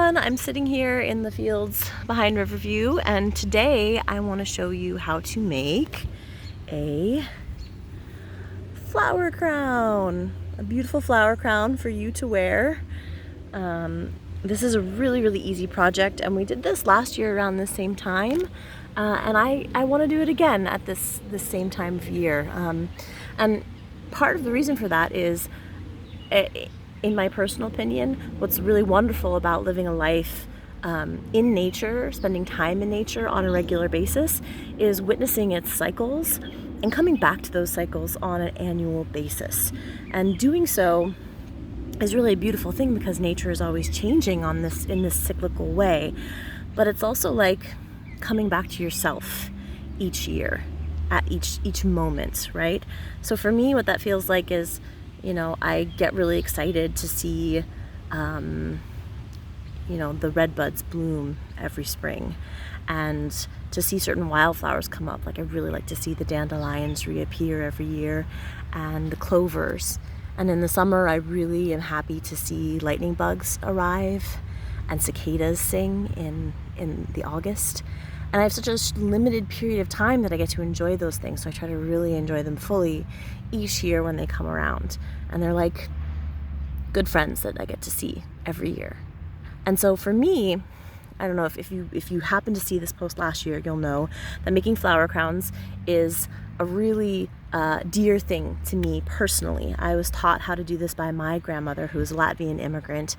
everyone, I'm sitting here in the fields behind Riverview, and today I want to show you how to make a flower crown, a beautiful flower crown for you to wear. This is a really easy project, and we did this last year around the same time, and I want to do it again at this same time of year. And part of the reason for that is, in my personal opinion, what's really wonderful about living a life in nature, spending time in nature on a regular basis, is witnessing its cycles and coming back to those cycles on an annual basis. And doing so is really a beautiful thing because nature is always changing in this cyclical way. But it's also like coming back to yourself each year, at each moment, right? So for me, what that feels like is, I get really excited to see, the red buds bloom every spring, and to see certain wildflowers come up. Like I really like to see the dandelions reappear every year, and the clovers. And in the summer, I really am happy to see lightning bugs arrive and cicadas sing in the August. And I have such a limited period of time that I get to enjoy those things. So I try to really enjoy them fully each year when they come around. And they're like good friends that I get to see every year. And so for me, I don't know if you happen to see this post last year, you'll know that making flower crowns is a really dear thing to me personally. I was taught how to do this by my grandmother, who is a Latvian immigrant,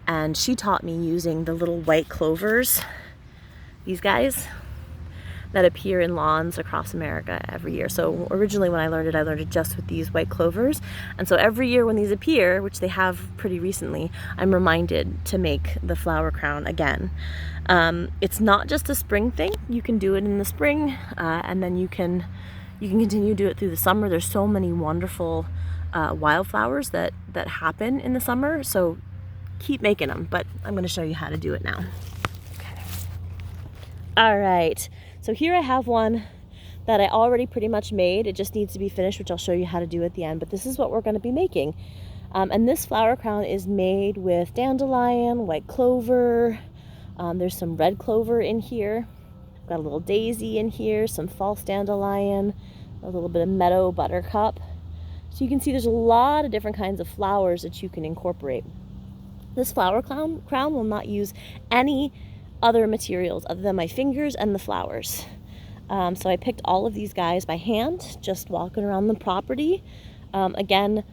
and she taught me using the little white clovers, these guys that appear in lawns across America every year. So originally when I learned it just with these white clovers. And so every year when these appear, which they have pretty recently, I'm reminded to make the flower crown again. It's not just a spring thing. You can do it in the spring, and then you can continue to do it through the summer. There's so many wonderful wildflowers that happen in the summer. So keep making them, but I'm gonna show you how to do it now. All right, so here I have one that I already pretty much made. It just needs to be finished, which I'll show you how to do at the end, but this is what we're gonna be making. And this flower crown is made with dandelion, white clover, there's some red clover in here. I've got a little daisy in here, some false dandelion, a little bit of meadow buttercup. So you can see there's a lot of different kinds of flowers that you can incorporate. This flower crown will not use any other materials other than my fingers and the flowers. So I picked all of these guys by hand, just walking around the property. Again,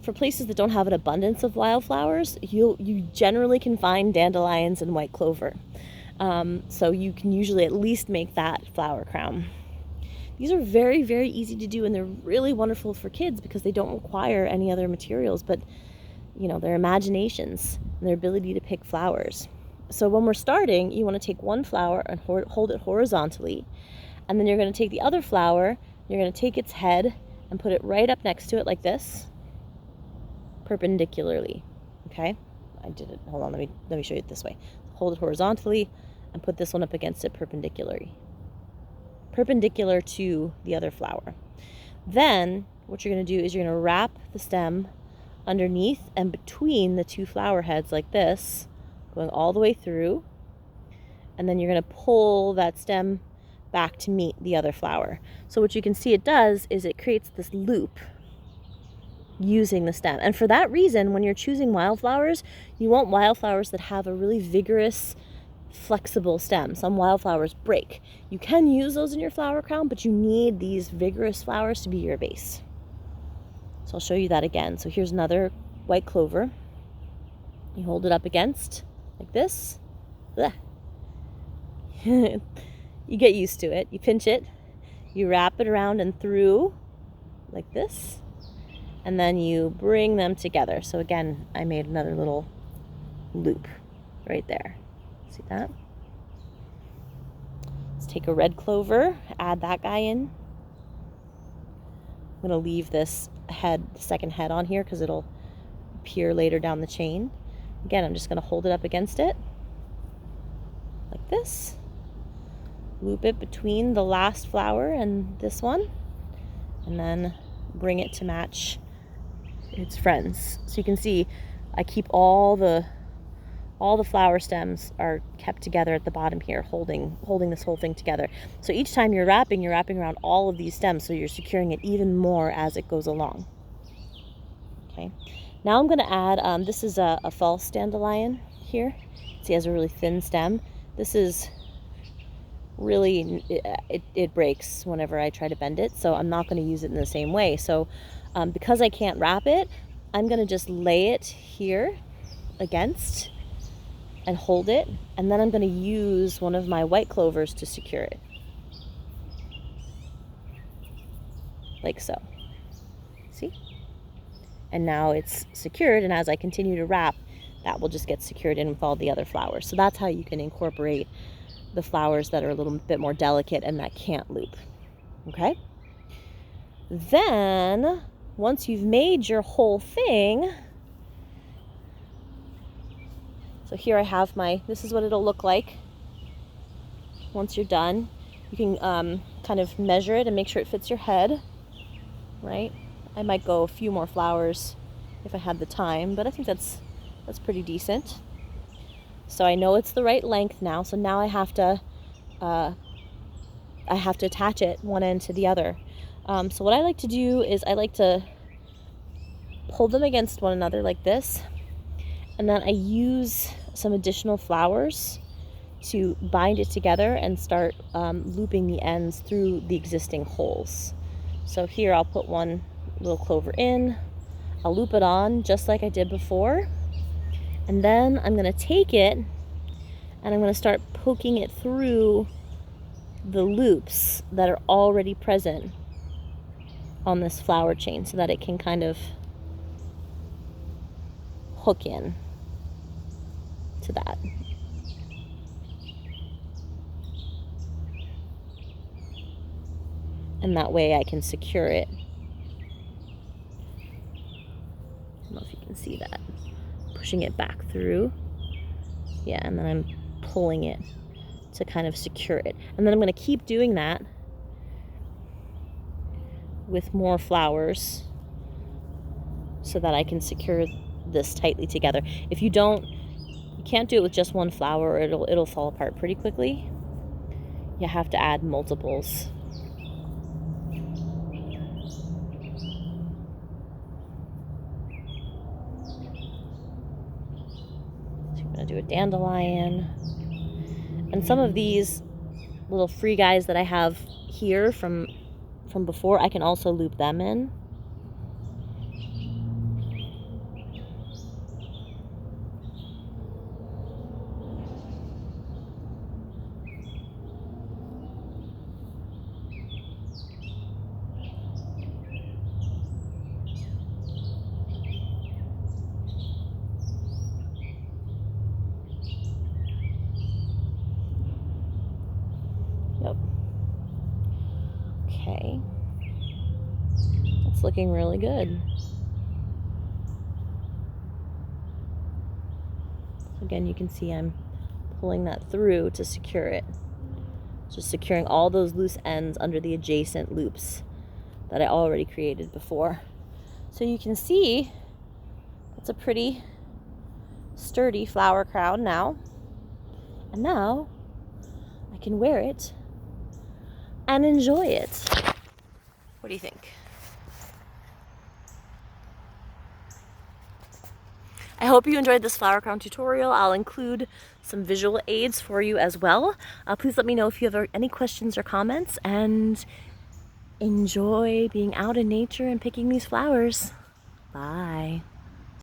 for places that don't have an abundance of wildflowers, you generally can find dandelions and white clover. So you can usually at least make that flower crown. These are very easy to do, and they're really wonderful for kids because they don't require any other materials but their imaginations and their ability to pick flowers. So when we're starting, you want to take one flower and hold it horizontally, and then you're going to take the other flower, you're going to take its head and put it right up next to it like this, perpendicularly. Okay, I did it. Hold on, let me show you it this way. Hold it horizontally and put this one up against it perpendicular to the other flower. Then what you're going to do is you're going to wrap the stem underneath and between the two flower heads like this, going all the way through, and then you're going to pull that stem back to meet the other flower. So what you can see it does is it creates this loop using the stem. And for that reason, when you're choosing wildflowers, you want wildflowers that have a really vigorous, flexible stem. Some wildflowers break. You can use those in your flower crown, but you need these vigorous flowers to be your base. So I'll show you that again. So here's another white clover. You hold it up against like this. You get used to it. You pinch it, you wrap it around and through like this, and then you bring them together. So again, I made another little loop right there. See that? Let's take a red clover, add that guy in. I'm going to leave this second head on here because it'll appear later down the chain. Again, I'm just going to hold it up against it like this, loop it between the last flower and this one, and then bring it to match its friends. So you can see I keep all the all the flower stems are kept together at the bottom here, holding this whole thing together. So each time you're wrapping around all of these stems, so you're securing it even more as it goes along. Okay, now I'm going to add, this is a false dandelion here. See, it has a really thin stem. This is really, it breaks whenever I try to bend it, so I'm not going to use it in the same way. So because I can't wrap it, I'm going to just lay it here against and hold it, and then I'm going to use one of my white clovers to secure it, like so. See? And now it's secured, and as I continue to wrap, that will just get secured in with all the other flowers. So that's how you can incorporate the flowers that are a little bit more delicate and that can't loop. Okay? Then, once you've made your whole thing, so here I have this is what it'll look like once you're done. You can kind of measure it and make sure it fits your head, right? I might go a few more flowers if I had the time, but I think that's pretty decent. So I know it's the right length now, so now I have to attach it one end to the other. So what I like to do is I like to pull them against one another like this, and then I use some additional flowers to bind it together and start looping the ends through the existing holes. So here I'll put one little clover in, I'll loop it on just like I did before, and then I'm going to take it and I'm going to start poking it through the loops that are already present on this flower chain so that it can kind of hook in to that. And that way I can secure it. I don't know if you can see that. Pushing it back through. Yeah, and then I'm pulling it to kind of secure it. And then I'm going to keep doing that with more flowers so that I can secure this tightly together. If you can't do it with just one flower, or it'll fall apart pretty quickly. You have to add multiples. So I'm going to do a dandelion. And some of these little free guys that I have here from before, I can also loop them in. Yep. Okay. That's looking really good. So again, you can see I'm pulling that through to secure it. Just securing all those loose ends under the adjacent loops that I already created before. So you can see it's a pretty sturdy flower crown now. And now I can wear it and enjoy it. What do you think? I hope you enjoyed this flower crown tutorial. I'll include some visual aids for you as well. Please let me know if you have any questions or comments, and enjoy being out in nature and picking these flowers. Bye.